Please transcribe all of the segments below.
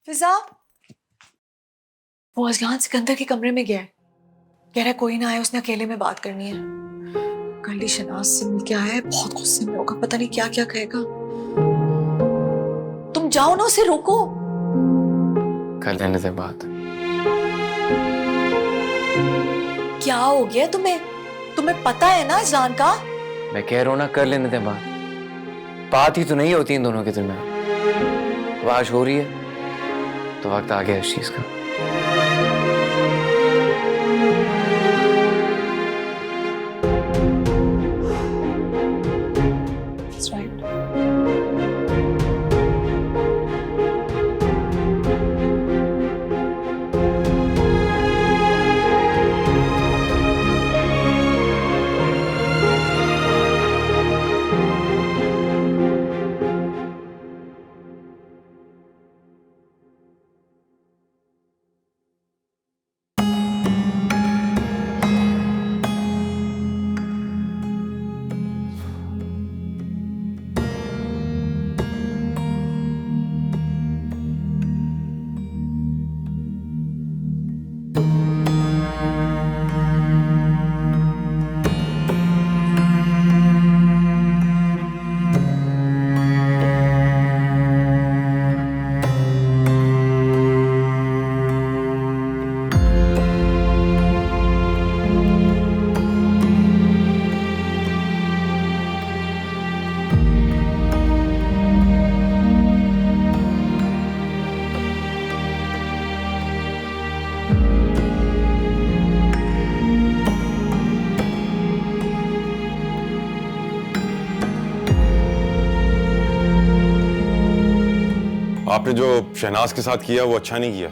फिजा, वो अजलान सिकंदर के कमरे में गया है। कह रहा है कोई ना आए, उसने अकेले में बात करनी है। कल ही शनाज से मिल के आया है, बहुत गुस्से में होगा, पता नहीं क्या क्या कहेगा। तुम जाओ ना, उसे रोको। कर लेने से बात। क्या हो गया तुम्हें? तुम्हें पता है ना अजलान का। मैं कह रहा हूं ना, कर लेने दे बात। बात ही तो नहीं होती इन दोनों के दरमियान। बात हो रही है तो वक्त आ गया इस चीज का। That's right. आपने जो शहनाज के साथ किया वो अच्छा नहीं किया।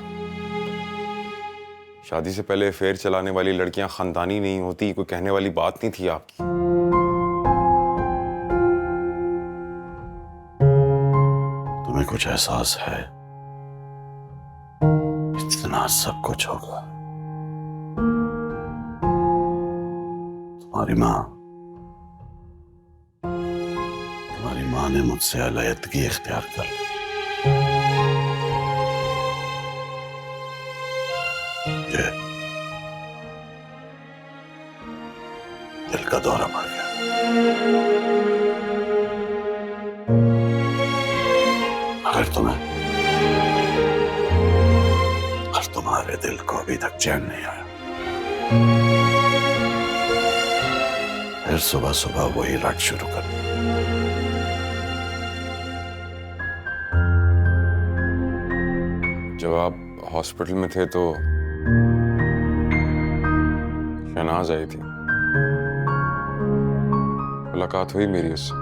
शादी से पहले अफेयर चलाने वाली लड़कियां खानदानी नहीं होती, कोई कहने वाली बात नहीं थी आपकी। तुम्हें कुछ एहसास है? इतना सब कुछ होगा। तुम्हारी माँ ने मुझसे अलैयदगी इख्तियार कर ली। ये दिल का दौरा पड़ गया। अगर तुम्हारे दिल को अभी तक चैन नहीं आया, फिर सुबह सुबह वही रट शुरू कर दी। जब आप हॉस्पिटल में थे तो शहनाज आई थी, मुलाकात हुई मेरी उससे।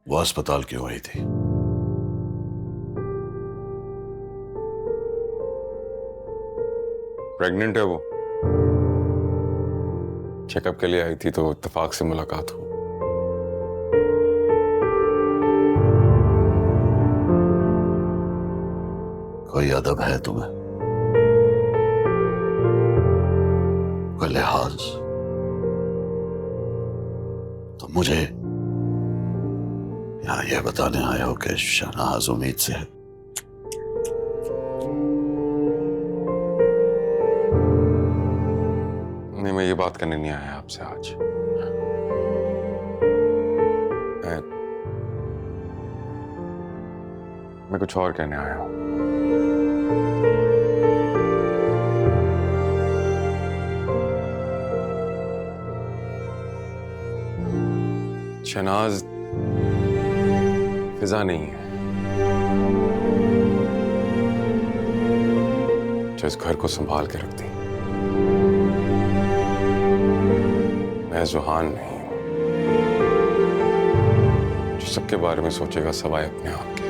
वो अस्पताल क्यों आई थी? प्रेग्नेंट है वो। चेकअप के लिए आई थी तो इत्तेफाक से मुलाकात हुई। कोई अदब है तुम्हें? कोई लिहाज? तो मुझे यहां यह बताने आए हो कि शहनाज उम्मीद से है? नहीं, मैं ये बात करने नहीं आया आपसे आज। मैं कुछ और कहने आया हूं। शहनाज फिजा नहीं है जो इस घर को संभाल के रखती। मैं जुहान नहीं हूं जो सबके बारे में सोचेगा सवाए अपने आप के।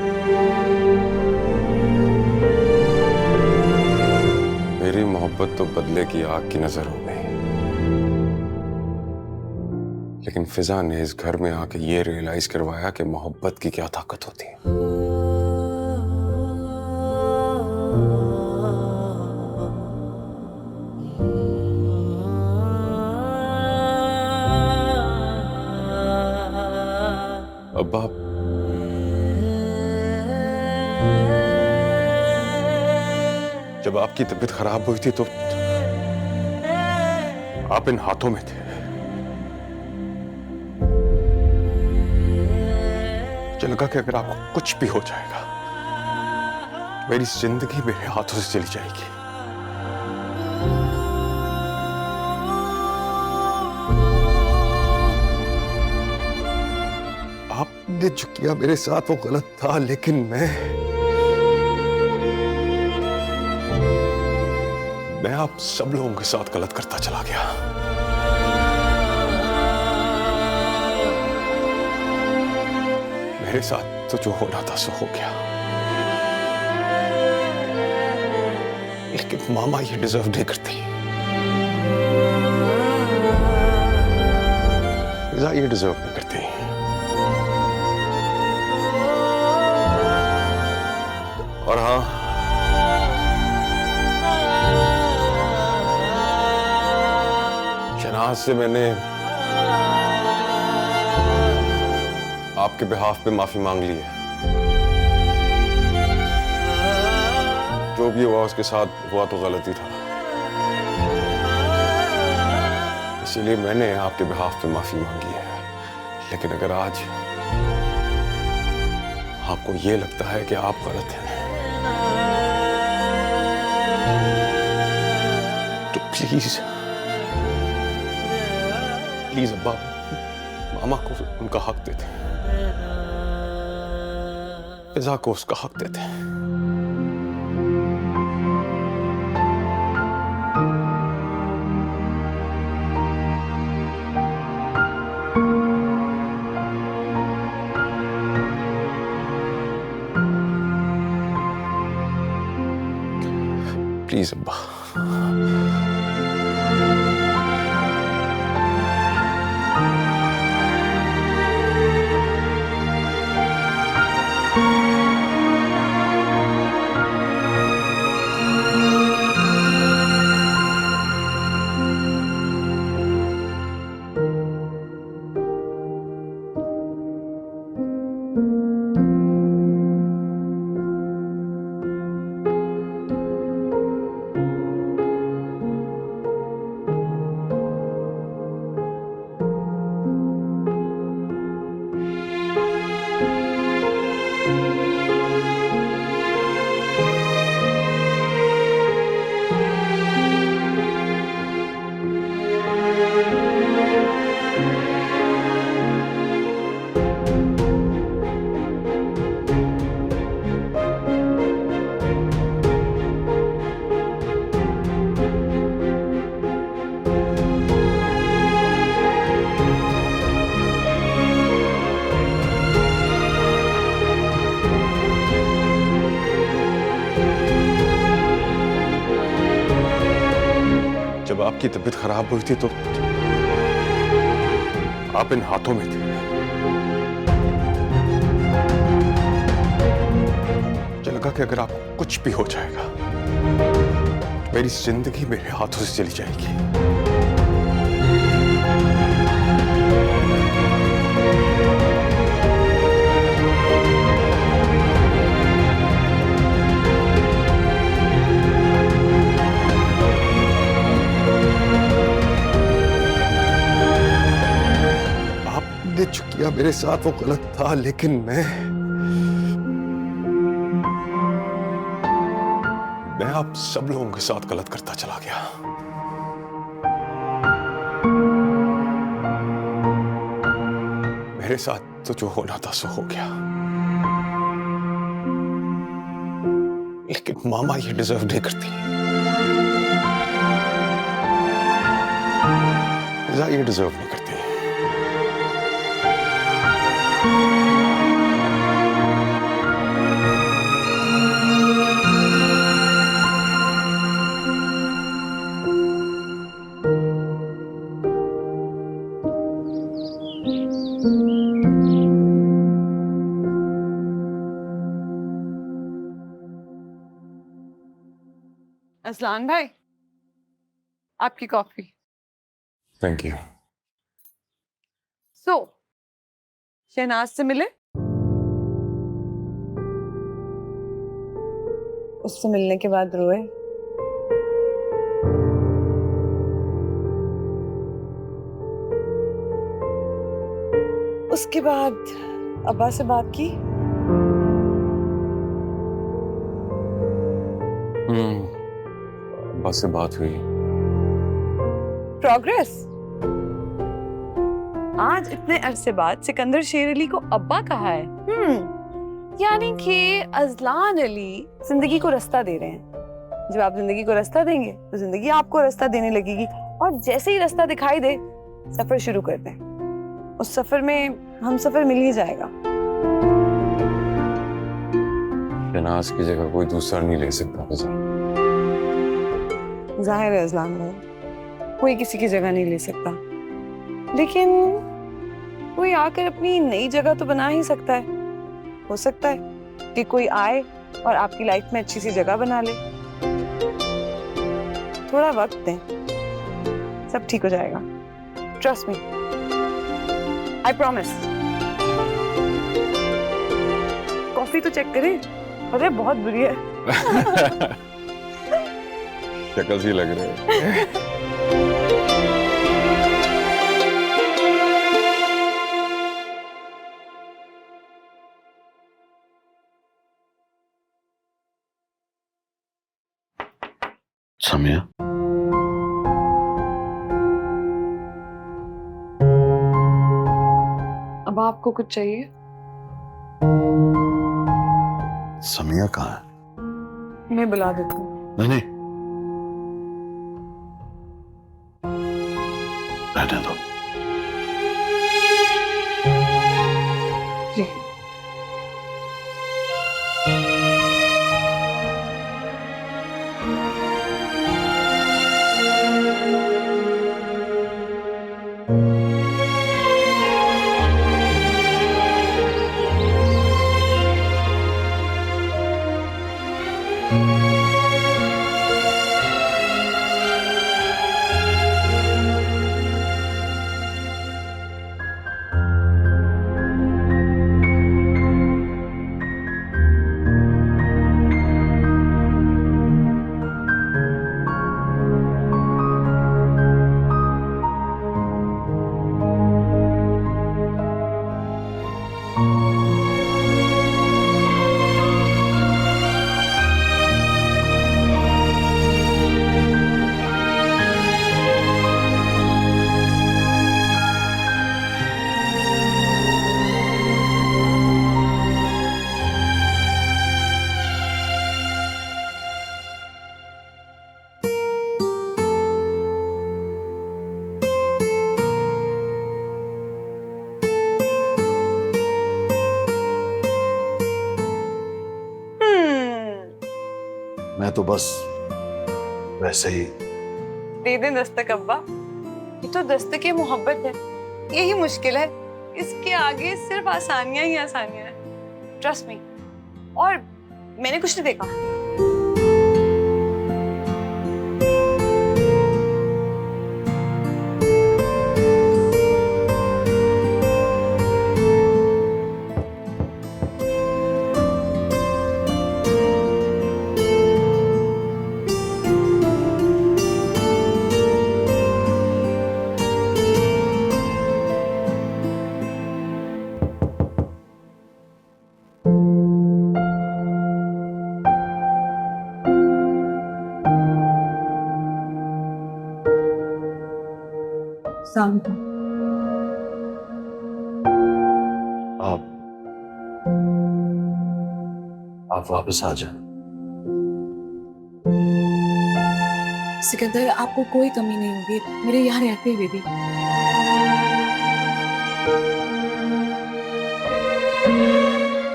मेरी मोहब्बत तो बदले की आग की नजर हो गई, लेकिन फिजा ने इस घर में आके ये रियलाइज करवाया कि मोहब्बत की क्या ताकत होती है। अब्बा, जब आपकी तबीयत खराब हुई थी तो आप इन हाथों में थे। मुझे लगा कि अगर आपको कुछ भी हो जाएगा, मेरी जिंदगी मेरे हाथों से चली जाएगी। आपने जो किया मेरे साथ वो गलत था, लेकिन मैं आप सब लोगों के साथ गलत करता चला गया। मेरे साथ तो जो होना था सो हो गया, लेकिन मामा ये डिजर्व नहीं करती। फिजा ये डिजर्व नहीं करती। और हाँ, शनाज से मैंने आपके बिहाफ पे माफी मांग ली है। जो भी हुआ उसके साथ हुआ तो गलती था, इसीलिए मैंने आपके बिहाफ पे माफी मांगी है। लेकिन अगर आज आपको ये लगता है कि आप गलत हैं, तो प्लीज प्लीज अब्बा, मामा को उनका हक देते, फिजा को उसका हक देते। प्लीज अब्बा। जब आपकी तबीयत खराब हुई थी तो आप इन हाथों में थे। मुझे लगा कि अगर आपको कुछ भी हो जाएगा, मेरी जिंदगी मेरे हाथों से चली जाएगी। आपने जो किया मेरे साथ वो गलत था, लेकिन मैं आप सब लोगों के साथ गलत करता चला गया। मेरे साथ तो जो होना था सो हो गया, लेकिन मामा ये डिजर्व नहीं करती। फिजा ये डिजर्व नहीं करती। असलान भाई, आपकी coffee. Thank you. So Shahnaz से मिले? उससे मिलने के बाद रोए? उसके बाद अब्बा से बात की? बस से बात हुई। प्रोग्रेस? आज इतने अरसे बाद सिकंदर शेर अली को अब्बा कहा है। यानी कि अजलान अली जिंदगी को रास्ता दे रहे हैं। जब आप जिंदगी को रास्ता देंगे तो जिंदगी आपको रास्ता देने लगेगी, और जैसे ही रास्ता दिखाई दे सफर शुरू कर दें। उस सफर में हम सफर मिल ही जाएगा। शहनाज की जगह कोई दूसरा नहीं ले सकता। जाहिर है अजलान भाई, कोई किसी की जगह नहीं ले सकता, लेकिन कोई आकर अपनी नई जगह तो बना ही सकता है। हो सकता है कि कोई आए और आपकी लाइफ में अच्छी सी जगह बना ले। थोड़ा वक्त दें, सब ठीक हो जाएगा। Trust me, I promise. Coffee तो चेक करें, अरे बहुत बुरी है। शक्ल सी लग रही है। समिया, अब आपको कुछ चाहिए? समिया कहाँ है? मैं बुला देती हूँ। नहीं, रहने दो। जी। मैं तो बस वैसे ही। दे दें दस्तक अब्बा, ये तो दस्तक मोहब्बत है, यही मुश्किल है। इसके आगे सिर्फ आसानियां ही आसानियां हैं। Trust me. और मैंने कुछ नहीं देखा। आप वापस आ जाए। सिकंदर, आपको कोई कमी नहीं होगी मेरे यहाँ रहते हुए भी।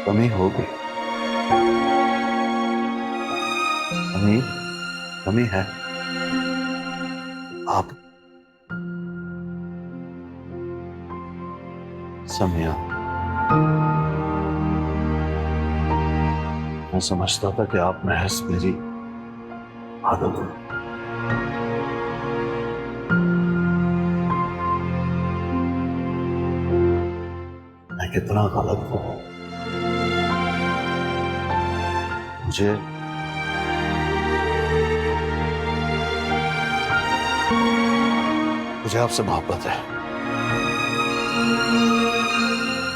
कमी होगी, कमी कमी है। आप समिया, मैं समझता था कि आप महज मेरी आदत हो। मैं कितना गलत हूं। मुझे आपसे मोहब्बत है।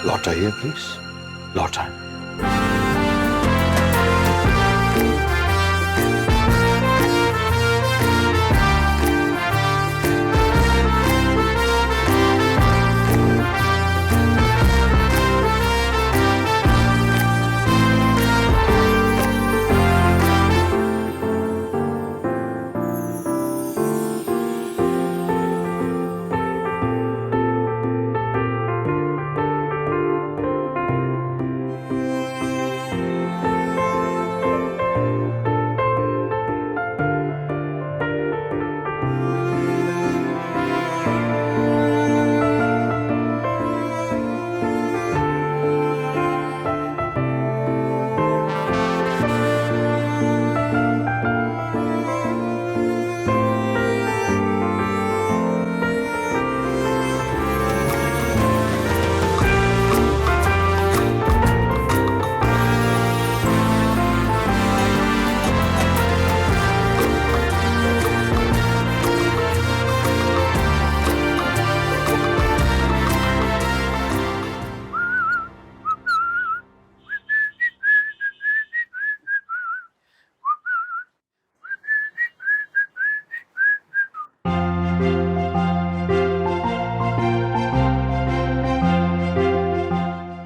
लौट आइए प्लीज, लौट आइए।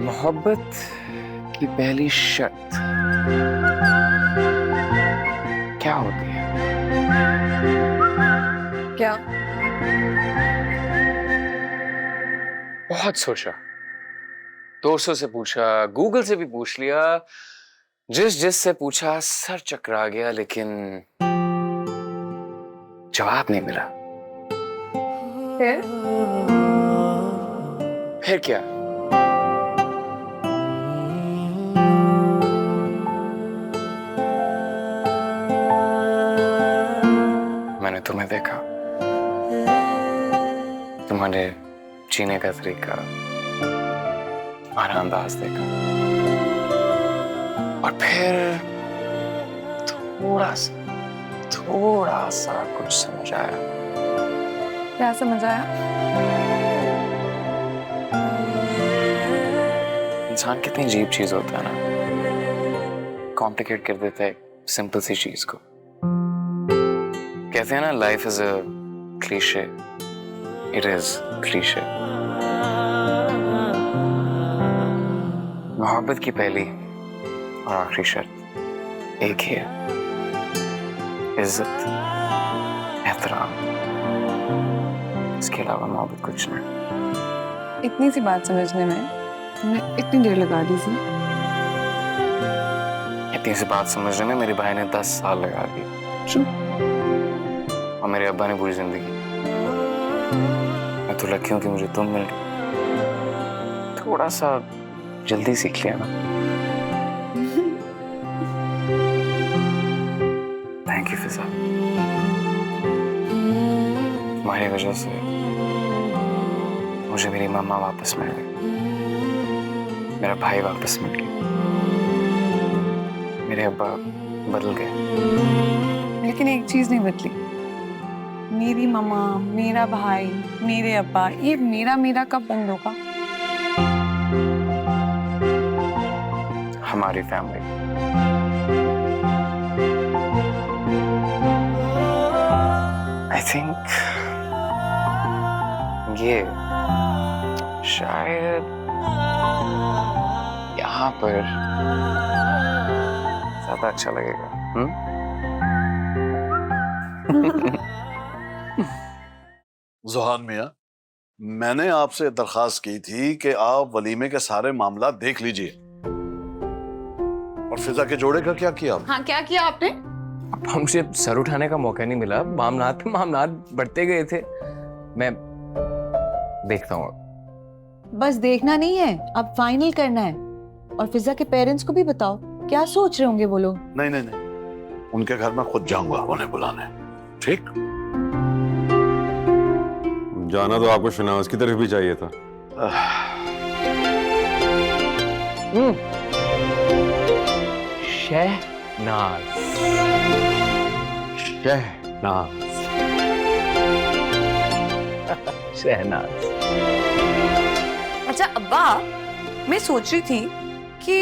मोहब्बत की पहली शर्त क्या होती है? क्या? बहुत सोचा, दोस्तों से पूछा, गूगल से भी पूछ लिया, जिस से पूछा सर चकरा गया, लेकिन जवाब नहीं मिला। फिर क्या? मैंने तुम्हें देखा, तुम्हारे जीने का तरीका, तुम्हारा अंदाज देखा, और फिर थोड़ा सा कुछ समझ आया। क्या समझ आया? इंसान कितनी अजीब चीज होता है ना, कॉम्प्लिकेट कर देता है सिंपल सी चीज को। कहते हैं ना, life is a cliché, it is cliché. मोहब्बत की पहली और आखिरी शर्त एक ही है, इज्जत, एहतराम। इसके अलावा मोहब्बत कुछ नहीं। इतनी सी बात समझने में तुमने इतनी देर लगा दी थी। इतनी सी बात समझने में मेरे भाई ने 10 साल लगा दिए, और मेरे अब्बा ने पूरी जिंदगी। मैं तो लकी हूं कि मुझे तुम मिल गई। थोड़ा सा जल्दी सीख लिया ना। थैंक यू फिजा, तुम्हारी वजह से मुझे मेरी मम्मा वापस मिल गई, मेरा भाई वापस मिल गया, मेरे अब्बा बदल गए। लेकिन एक चीज नहीं बदली, मेरी मम्मा, मेरा भाई, मेरे अब्बा, ये मेरा कब बंद होगा? हमारी फैमिली। आई थिंक ये शायद यहाँ पर ज्यादा अच्छा लगेगा। ज़ुहान मियाँ, मैंने आपसे दरखास्त की थी कि आप वलीमे के सारे मामला देख लीजिए। और फिजा के जोड़े का क्या किया? हाँ, क्या किया आपने? अब मुझे सर उठाने का मौका नहीं मिला, मामलात पे मामलात बढ़ते गए थे। मैं देखता हूँ। बस देखना नहीं है, अब फाइनल करना है। और फिजा के पेरेंट्स को भी बताओ, क्या सोच रहे होंगे वो लोग। नहीं, उनके घर में खुद जाऊंगा उन्हें बुलाने। ठीक? जाना तो आपको शनाज की तरफ भी चाहिए था। शहनाज। शहनाज। शहनाज। अच्छा अब्बा, मैं सोच रही थी कि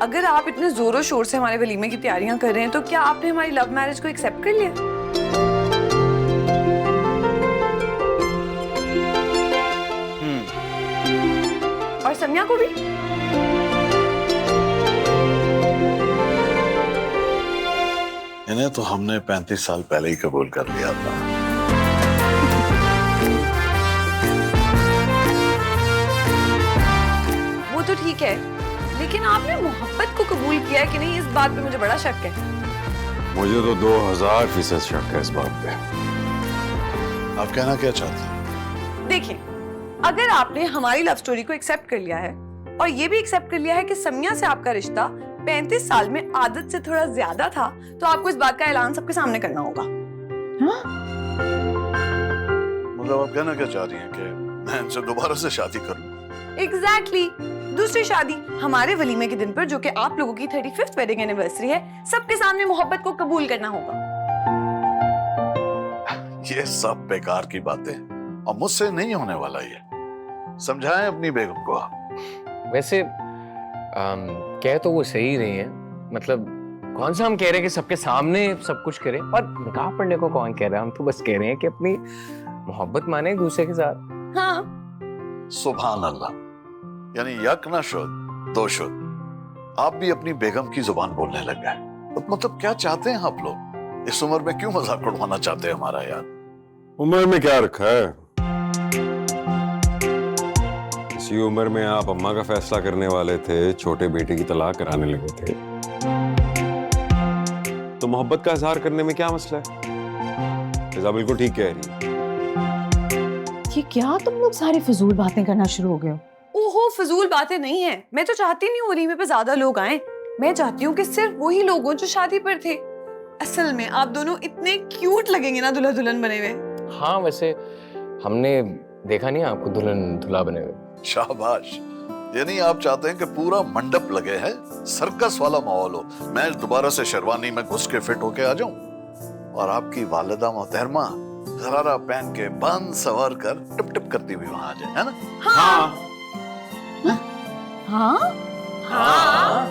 अगर आप इतने जोरों शोर से हमारे वलीमे की तैयारियां कर रहे हैं तो क्या आपने हमारी लव मैरिज को एक्सेप्ट कर लिया? और समिया को भी? इन्हें तो हमने 35 साल पहले ही कबूल कर लिया था। वो तो ठीक है, लेकिन आपने मोहब्बत को कबूल किया है कि नहीं, इस बात पे मुझे बड़ा शक है। मुझे तो 2000% शक है इस बात पे। आप कहना क्या चाहते हैं? देखिए, अगर आपने हमारी लव स्टोरी को एक्सेप्ट कर लिया है और ये भी एक्सेप्ट कर लिया है कि समिया से आपका रिश्ता 35 साल में आदत से थोड़ा ज्यादा था, तो आपको इस बात का ऐलान सबके सामने करना होगा। मतलब आप कहना क्या चाह रही हैं कि मैं इनसे दोबारा से शादी करूं? एग्जैक्टली, दूसरी शादी हमारे वलीमे के दिन पर, जो कि आप लोगों की 35th वेडिंग एनिवर्सरी है, सबके सामने मोहब्बत को कबूल करना होगा। ये सब बेकार की बातें और मुझसे नहीं होने वाला ये। समझाएं अपनी बेगम को आप। वैसे कह तो वो सही रही है, मतलब कौन सा हम कह रहे हैं कि सबके सामने सब कुछ करें, और निकाह पढ़ने को कौन कह रहा है? हम तो बस कह रहे हैं कि अपनी मोहब्बत माने एक दूसरे के साथ। हाँ, सुभान अल्लाह, यानी यक न शुद्ध दो शुद्ध। आप भी अपनी बेगम की जुबान बोलने लग गए। तो मतलब क्या चाहते हैं आप लोग? इस उम्र में क्यों मजाक उड़वाना चाहते हैं हमारा यार? उम्र में क्या रखा है? इसी उम्र में आप अम्मा का फैसला करने वाले थे, छोटे बेटे की तलाक कराने लगे थे, तो मोहब्बत का इजहार करने में क्या मसला है? फिजा बिल्कुल ठीक कह रही है। ये क्या तुम लोग सारी फजूल बातें करना शुरू हो गए हो? ओहो, फजूल बातें नहीं है। मैं तो चाहती नहीं हूँ वलीमे पे ज्यादा लोग आए। मैं चाहती हूँ कि सिर्फ वही लोग हों जो शादी पर थे। असल में आप दोनों इतने क्यूट लगेंगे ना दुल्हा दुल्हन बने हुए। हाँ, वैसे हमने देखा नहीं आपको दुल्हन दूल्हा बने हुए। शाबाश, यानी आप चाहते हैं कि पूरा मंडप लगे है, सर्कस वाला माहौल हो, मैं दोबारा से शेरवानी में घुस के फिट होके आ जाऊं और आपकी वालिदा मोहतरमा ज़रारा पहन के बंद सवार कर टिप टिप करती हुई वहां आ जाए, है ना? हाँ, हाँ? हाँ।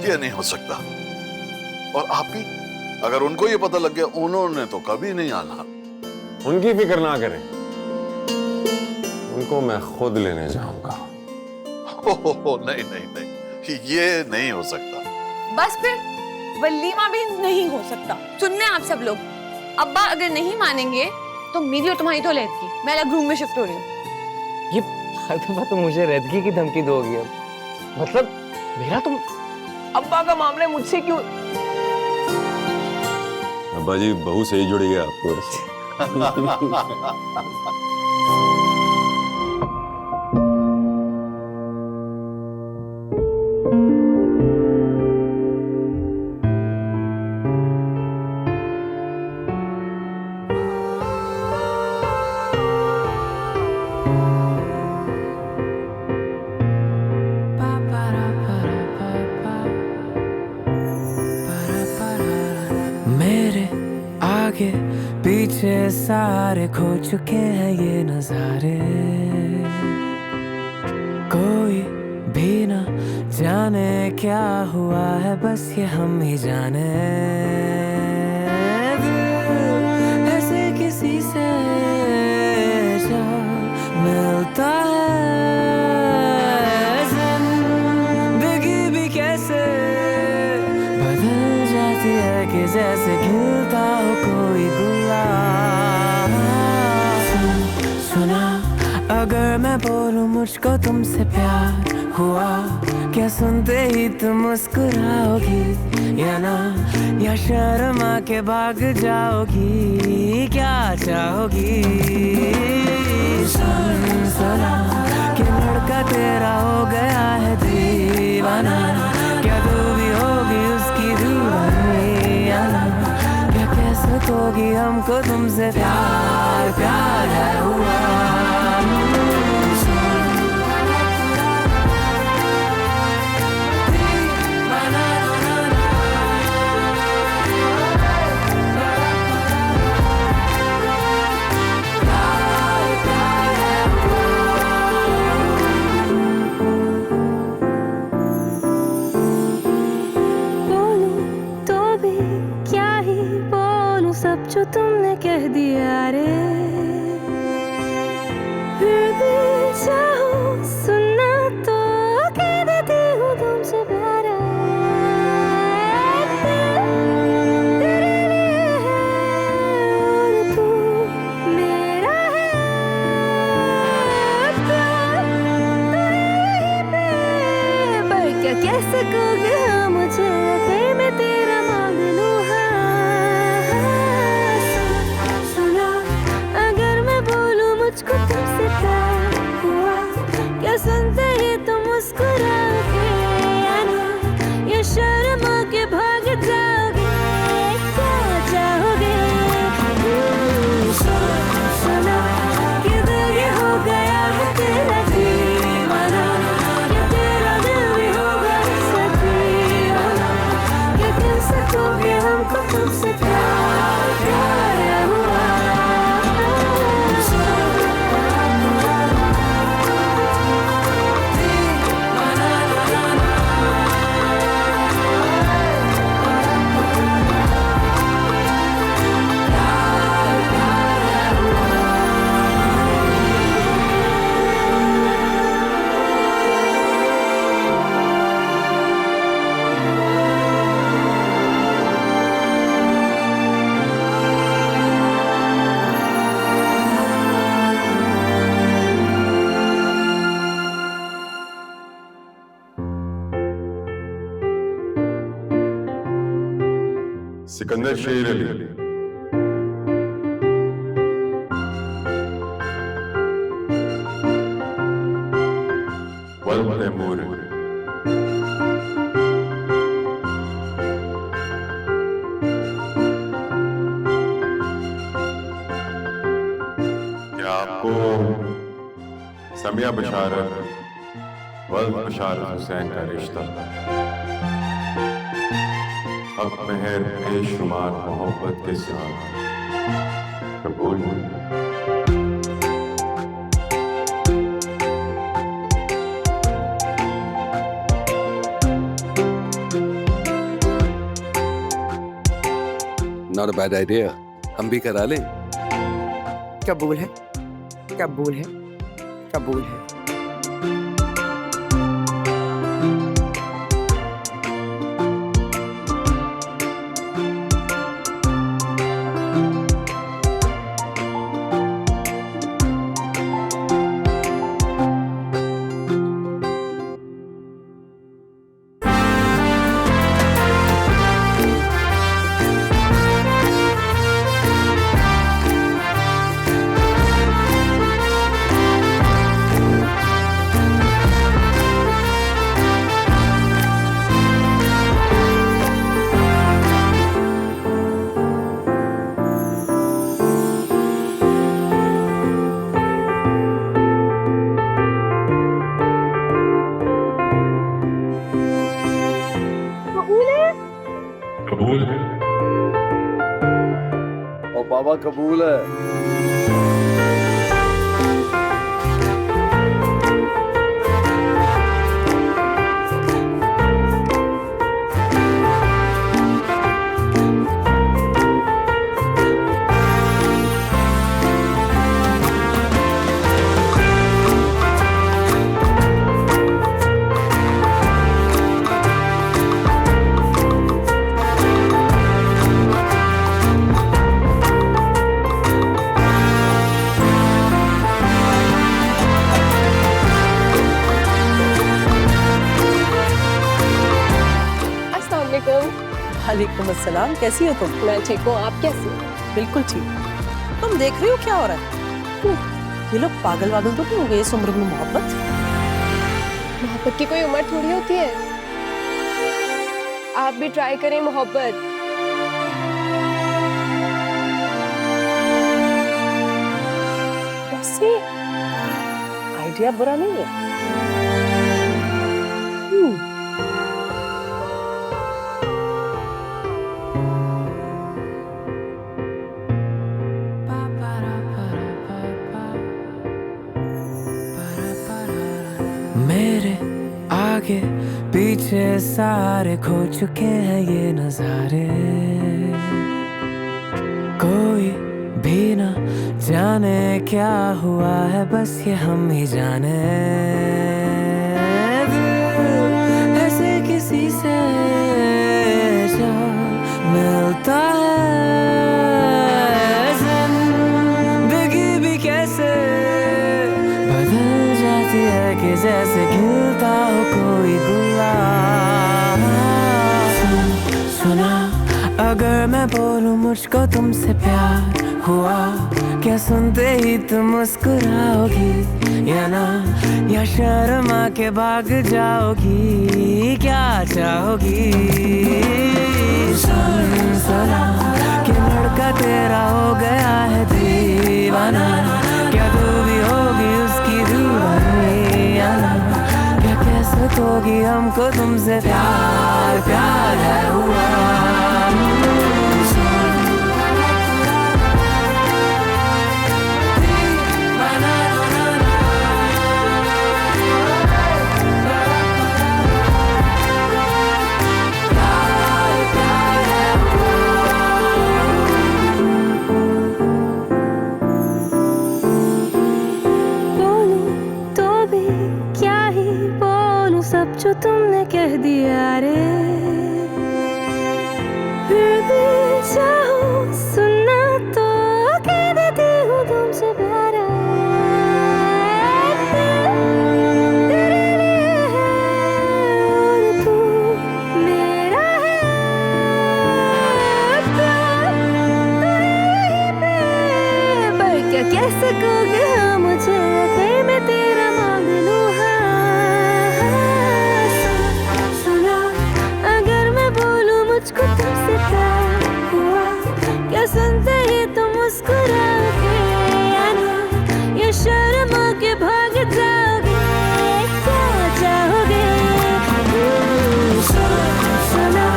ये नहीं हो सकता। और आप भी, अगर उनको ये पता लग गया, उन्होंने तो कभी नहीं आना। उनकी फिक्र ना करें, उनको मैं खुद लेने जाऊंगा। हो, नहीं नहीं नहीं, ये नहीं हो सकता। बस फिर वलीमा भी नहीं हो सकता। सुनने आप सब लोग, अब्बा अगर नहीं मानेंगे तो मेरी और तुम्हारी तो लहद की, मैं अलग रूम में शिफ्ट हो रही हूँ। ये हर दफा तो मुझे रेदगी की धमकी दोगी अब? मतलब मेरा तुम अब्बा का मामला मुझसे क्यों? अब्बा जी बहू से ही जुड़ गया आपको। मेरे आगे पीछे सारे खो चुके हैं ये नजारे, कोई भी ना जाने क्या हुआ है, बस ये हम ही जाने। ऐसे किसी से जो मिलता है, जिंदगी भी कैसे बदल जाती है कि जैसे खिलता हो कोई गुलाब। सुना अगर मैं बोलूं मुझको तुमसे प्यार हुआ, क्या सुनते ही तुम मुस्कुराओगी या ना, या शर्मा के भाग जाओगी, क्या चाहोगी? सुना कि लड़का तेरा हो गया है दीवाना, क्या तू भी होगी उसकी दीवानी या ना, क्या कह सकोगी हमको तुमसे प्यार प्यार है हुआ। कह सकोगे हाँ मुझे, अगर मैं तेरा मांग लूँ हाँ। सुना अगर मैं बोलूँ मुझको तुमसे प्यार हुआ, क्या सुनते ही तुम मुस्कुराओगे या शर्मा के भाग जाओगे, क्या चाहोगे? सुना कि दिल ये हो गया है तेरा दीवाना, क्या तेरा दिल भी होगा ऐसा दीवाना, क्या कह सकोगे हमको तुमसे प्यार हुआ। सिकंदर शेर अली, वल तैमूर, क्या आपको समिया बशारत वल बशारत हुसैन का रिश्ता अब महर बेशुमार मोहब्बत के साथ कबूल है? नॉट अ बैड आइडिया, हम भी करा लें। कबूल है, कबूल है, कबूल है। कबूल है और बाबा कबूल है। वालेकुम अस्सलाम, कैसी हो तुम? मैं ठीक हूँ, आप कैसी हो? बिल्कुल ठीक। तुम देख रही हो क्या हो रहा है? ये लोग पागल वागल तो नहीं हो गए इस उम्र में? मोहब्बत मोहब्बत की कोई उम्र थोड़ी होती है। आप भी ट्राई करें मोहब्बत। वैसे आइडिया बुरा नहीं है। मेरे आगे पीछे सारे खो चुके हैं ये नजारे, कोई भी ना जाने क्या हुआ है, बस ये हम ही जाने। ऐसे किसी से जो मिलता है, जिंदगी भी कैसे बदल जाती है कि जैसे खिलता हो कोई गुलाब। अगर मैं बोलूं मुझको तुमसे प्यार हुआ, क्या सुनते ही तुम मुस्कुराओगी या ना, या शर्मा के भाग जाओगी, क्या चाहोगी? सुना कि लड़का तेरा हो गया है दीवाना, क्या तू भी होगी उसकी दीवानी या ना, क्या कह सकोगी हमको तुमसे प्यार प्यार है हुआ? जो तुमने कह दिया रे, फिर भी चाहो सुनना तो कह देती हूँ तुमसे प्यार तेरे लिए है और तू मेरा है प्यार तो यहीं पे, पर क्या कह सकोगे हाँ मुझे अगर मैं तेरा मांग लूँ? मुझको तुमसे प्यार हुआ, क्या सुनते ही तुम मुस्कुराओगे या ना, या शर्मा के भाग जाओगे, क्या चाहोगे? सुना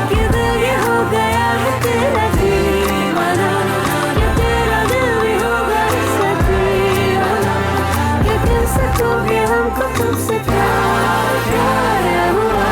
कि दिल ये हो गया है तेरा दीवाना, क्या तेरा दिल भी होगा इसका दीवाना, क्या कह सकोगे हमको तुमसे प्यार प्यार हुआ?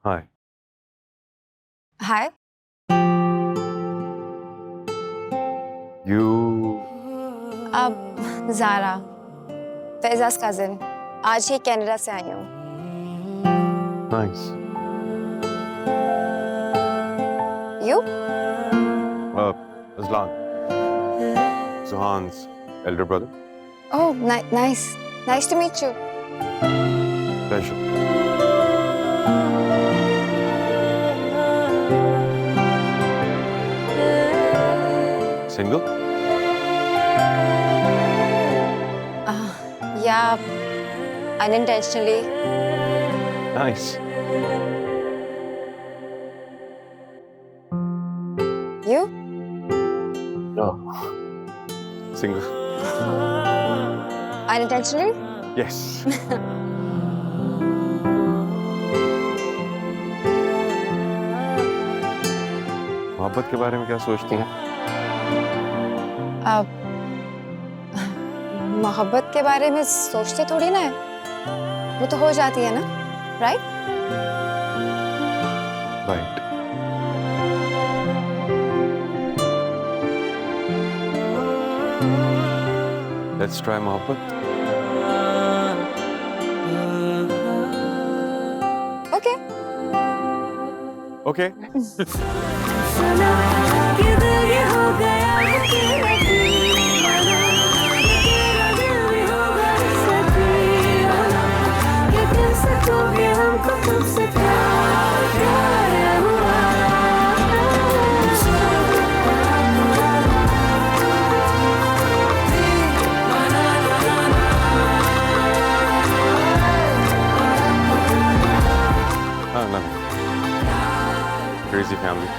Hi. Hi. You. अब ज़ारा, फैज़ाज़ कज़िन, आज ही कनाडा से आई हूँ। Nice. You? Aslan. Zuhan's elder brother. Oh, nice. Nice to meet you. Pleasure. Single? Yeah, unintentionally. Nice. You? No. Single. Unintentionally? Yes. मोहब्बत के बारे में क्या सोचती हैं? अब मोहब्बत के बारे में सोचते थोड़ी ना है, वो तो हो जाती है ना, राइट? Right. Let's try मोहब्बत. Okay. Okay. सुना कि दिल ये हो गया है तेरा दीवाना, तेरा दिल भी होगा इसका दीवाना, क्या कह सकोगे हमको तुमसे प्यार प्यार हुआ? Nothing. Crazy family.